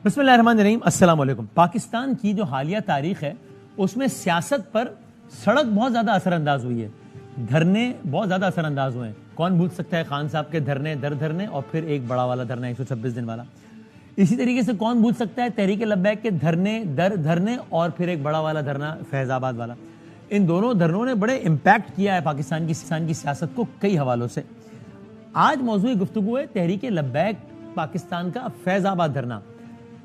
بسم اللہ الرحمن الرحیم. السلام علیکم. پاکستان کی جو حالیہ تاریخ ہے اس میں سیاست پر سڑک بہت زیادہ اثر انداز ہوئی ہے, دھرنے بہت زیادہ اثر انداز ہوئے ہیں. کون بھول سکتا ہے خان صاحب کے دھرنے در دھرنے اور پھر ایک بڑا والا دھرنا 126 دن والا. اسی طریقے سے کون بھول سکتا ہے تحریک لبیک کے دھرنے در دھرنے اور پھر ایک بڑا والا دھرنا فیض آباد والا. ان دونوں دھرنوں نے بڑے امپیکٹ کیا ہے پاکستان کی سیاست کو کئی حوالوں سے. آج موضوع گفتگو ہے تحریک لبیک پاکستان کا فیض آباد دھرنا.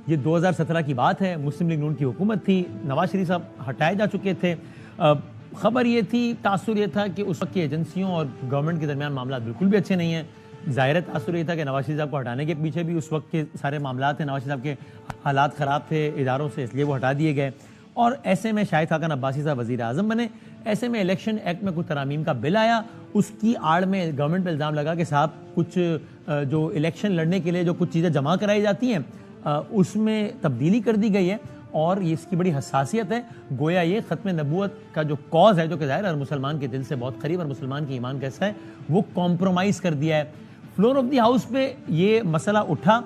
یہ 2017 کی بات ہے, مسلم لیگ نون کی حکومت تھی, نواز شریف صاحب ہٹائے جا چکے تھے. خبر یہ تھی, تاثر یہ تھا کہ اس وقت کی ایجنسیوں اور گورنمنٹ کے درمیان معاملات بالکل بھی اچھے نہیں ہیں. ظاہر تاثر یہ تھا کہ نواز شریف صاحب کو ہٹانے کے پیچھے بھی اس وقت کے سارے معاملات ہیں. نواز شریف صاحب کے حالات خراب تھے اداروں سے, اس لیے وہ ہٹا دیے گئے. اور ایسے میں شاہد خاقان عباسی صاحب وزیر اعظم بنے. ایسے میں الیکشن ایکٹ میں کچھ ترامیم کا بل آیا, اس کی آڑ میں گورنمنٹ پہ الزام لگا کہ صاحب کچھ جو الیکشن لڑنے کے لیے جو کچھ چیزیں جمع کرائی جاتی ہیں اس میں تبدیلی کر دی گئی ہے, اور یہ اس کی بڑی حساسیت ہے. گویا یہ ختم نبوت کا جو کاز ہے, جو کہ ظاہر ہے مسلمان کے دل سے بہت قریب اور مسلمان کی ایمان کیسا ہے, وہ کمپرومائز کر دیا ہے. فلور آف دی ہاؤس پہ یہ مسئلہ اٹھا,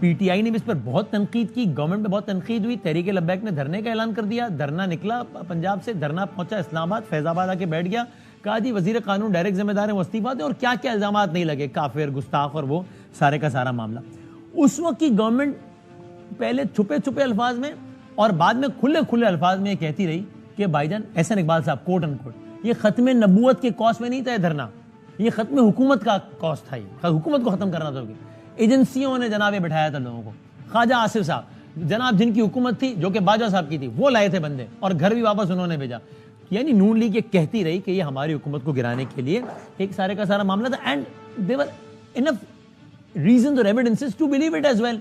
پی ٹی آئی نے بھی اس پر بہت تنقید کی, گورنمنٹ پہ بہت تنقید ہوئی. تحریک لبیک نے دھرنے کا اعلان کر دیا, دھرنا نکلا پنجاب سے, دھرنا پہنچا اسلام آباد, فیض آباد آ کے بیٹھ گیا, کہا جی وزیر قانون ڈائریکٹ ذمہ دار ہیں, وہ استعفیٰ دیں, اور کیا کیا الزامات نہیں لگے, کافر, گستاخ اور وہ سارے کا سارا معاملہ. اس وقت کی گورنمنٹ پہلے چھپے چھپے الفاظ میں اور بعد میں کھلے کھلے الفاظ میں یہ کہتی رہی کہ بھائی جان احسن اقبال صاحب کوٹ ان کوٹ, یہ ختم نبوت کے کاز میں نہیں تھا دھرنا, یہ ختم حکومت کا کاز تھا. یہ حکومت کو ختم کرنا تھا. ایجنسیوں نے جناب بٹھایا تھا لوگوں کو. خواجہ آصف صاحب جناب جن کی حکومت تھی, جو کہ باجوہ صاحب کی تھی, وہ لائے تھے بندے اور گھر بھی واپس انہوں نے بھیجا. یعنی نون لیگ یہ کہتی رہی کہ یہ ہماری حکومت کو گرانے کے لیے ایک سارے کا سارا معاملہ تھا. And they were enough reasons اور evidences to believe it as well.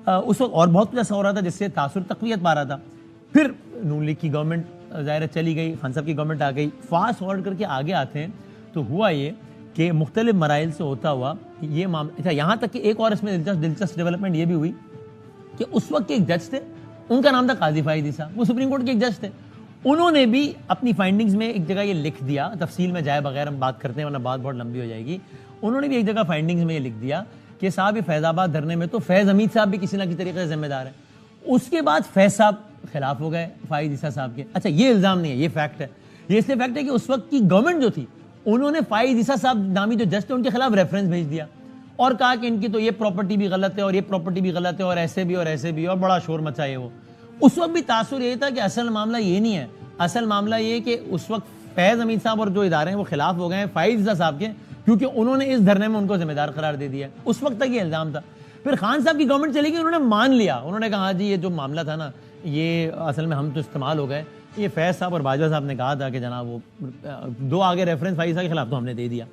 اس وقت اور بہت کچھ ایسا ہو رہا تھا جس سے تاثر تقویت پا رہا تھا. پھر نون لیگ کی گورنمنٹ ظاہر چلی گئی, خان صاحب کی گورنمنٹ آ گئی. فاسٹ فارورڈ کر کے آگے آتے ہیں تو ہوا یہ کہ مختلف مراحل سے ہوتا ہوا یہ معاملہ, یہاں تک کہ ایک اور اس میں دلچسپ ڈیولپمنٹ یہ بھی ہوئی کہ اس وقت کے ایک جج تھے, ان کا نام تھا قاضی فائدی صاحب, وہ سپریم کورٹ کے ایک جج تھے. انہوں نے بھی اپنی فائنڈنگز میں ایک جگہ یہ لکھ دیا, تفصیل میں جائے بغیر ہم بات کرتے ہیں ورنہ بات بہت لمبی ہو جائے گی. انہوں نے بھی ایک جگہ فائنڈنگز میں یہ لکھ دیا کہ صاحب یہ فیض آباد دھرنے میں تو فیض حمید صاحب بھی کسی نہ کسی طریقے سے ذمہ دار ہے. اس کے بعد فیض صاحب خلاف ہو گئے فائز عیسیٰ صاحب کے. اچھا یہ الزام نہیں ہے, یہ فیکٹ ہے. یہ اس لیے فیکٹ ہے کہ اس وقت کی گورنمنٹ جو تھی انہوں نے فائز عیسیٰ صاحب نامی جو جج تھے ان کے خلاف ریفرنس بھیج دیا اور کہا کہ ان کی تو یہ پراپرٹی بھی غلط ہے اور یہ پراپرٹی بھی غلط ہے اور ایسے بھی اور ایسے بھی, اور بڑا شور مچائے. وہ اس وقت بھی تاثر یہ تھا کہ اصل معاملہ یہ نہیں ہے. اصل معاملہ یہ کہ اس وقت فیض حمید صاحب اور جو ادارے ہیں وہ خلاف ہو گئے ہیں فائز عیسیٰ صاحب کے, کیونکہ انہوں نے اس دھرنے میں ان کو ذمہ دار قرار دے دیا. اس وقت تک یہ الزام تھا. پھر خان صاحب کی گورنمنٹ چلی گئی, انہوں نے مان لیا, انہوں نے کہا ہاں جی یہ جو معاملہ تھا نا یہ اصل میں ہم تو استعمال ہو گئے, یہ فیض صاحب اور باجوہ صاحب نے کہا تھا کہ جناب وہ دو آگے ریفرنس فائز صاحب کے خلاف تو ہم نے دے دیا.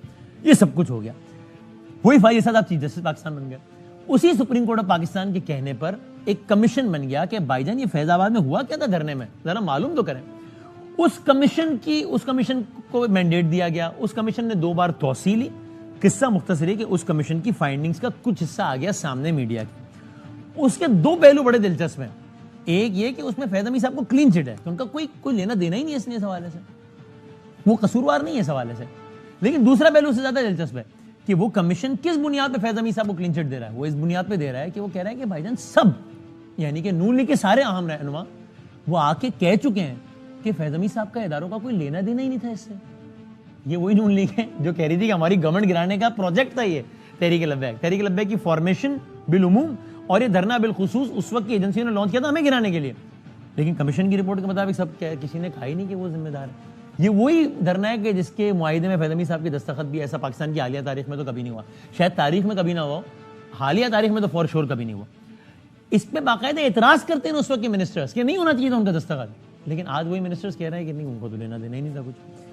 یہ سب کچھ ہو گیا. وہی فائز صاحب چیف جسٹس پاکستان بن گئے. اسی سپریم کورٹ آف پاکستان کے کہنے پر ایک کمیشن بن گیا کہ بھائی جان یہ فیض آباد میں ہوا کیا تھا دھرنے میں, ذرا معلوم تو کریں. اس کمیشن کو مینڈیٹ دیا گیا. اس کمیشن نے 2 بار توسیع لی. قصہ مختصر ہے کہ اس کمیشن کی فائنڈنگز کا کچھ حصہ آ گیا سامنے میڈیا کے. اس کے 2 پہلو بڑے دلچسپ ہیں. ایک یہ کہ اس میں فیض حمید صاحب کو کلین چٹ ہے کہ ان کا کوئی لینا دینا ہی نہیں ہے اس حوالے سے, وہ قصوروار نہیں ہے اس حوالے سے. لیکن دوسرا پہلو اس سے زیادہ دلچسپ ہے کہ وہ کمیشن کس بنیاد پہ فیض حمید صاحب کو کلین چٹ دے رہا ہے. وہ اس بنیاد پہ دے رہا ہے کہ وہ کہہ رہا ہے کہ بھائی جان سب, یعنی کہ نون لیگ کے سارے اہم رہنما وہ آ کے کہہ چکے ہیں کہ فیض حمید صاحب کا اداروں کا کوئی لینا دینا ہی نہیں تھا اس سے. یہ وہی نون لیگ ہے جو کہہ رہی تھی کہ ہماری گورنمنٹ گرانے کا پروجیکٹ تھا یہ تحریک لبیک کی فارمیشن بالعموم اور یہ دھرنا بالخصوص اس وقت کی ایجنسیوں نے لانچ کیا تھا ہمیں گرانے کے لیے. لیکن کمیشن کی رپورٹ کے مطابق سب کسی نے کہا ہی نہیں کہ وہ ذمہ دار ہے. یہ وہی دھرنا ہے کہ جس کے معاہدے میں فیض حمید صاحب کے دستخط بھی ایسا پاکستان کی حالیہ تاریخ میں تو کبھی نہیں ہوا. شاید تاریخ میں کبھی نہ ہوا, حالیہ تاریخ میں تو فور شور کبھی نہیں ہوا. اس پہ باقاعدہ اعتراض کرتے ہیں اس وقت کے منسٹرز کہ نہیں ہونا چاہیے تھا ان کا دستخط. لیکن آج وہی منسٹرز کہہ رہے ہیں کہ نہیں ان کو تو لینا دینا ہی نہیں تھا کچھ.